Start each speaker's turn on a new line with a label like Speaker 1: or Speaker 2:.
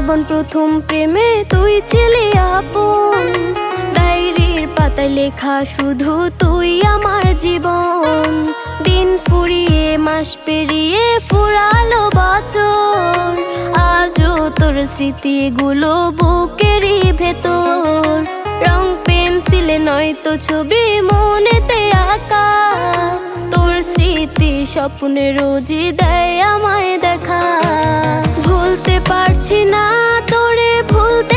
Speaker 1: জীবন প্রথম প্রেমে তুই ছিলি আপন। ডায়েরির পাতায় লেখা শুধু তুই আমার জীবন। দিন ফুরিয়ে মাস পেরিয়ে ফুরালো বছর, আজও তোর স্মৃতিগুলো বুকেরই ভেতর। রং পেন্সিলে নয়তো ছবি মনেতে আঁকা, তোর স্মৃতি স্বপ্নে রোজই দেয় আমায় দেখা। ভুলতে পারছি না তোরে, ভুলতে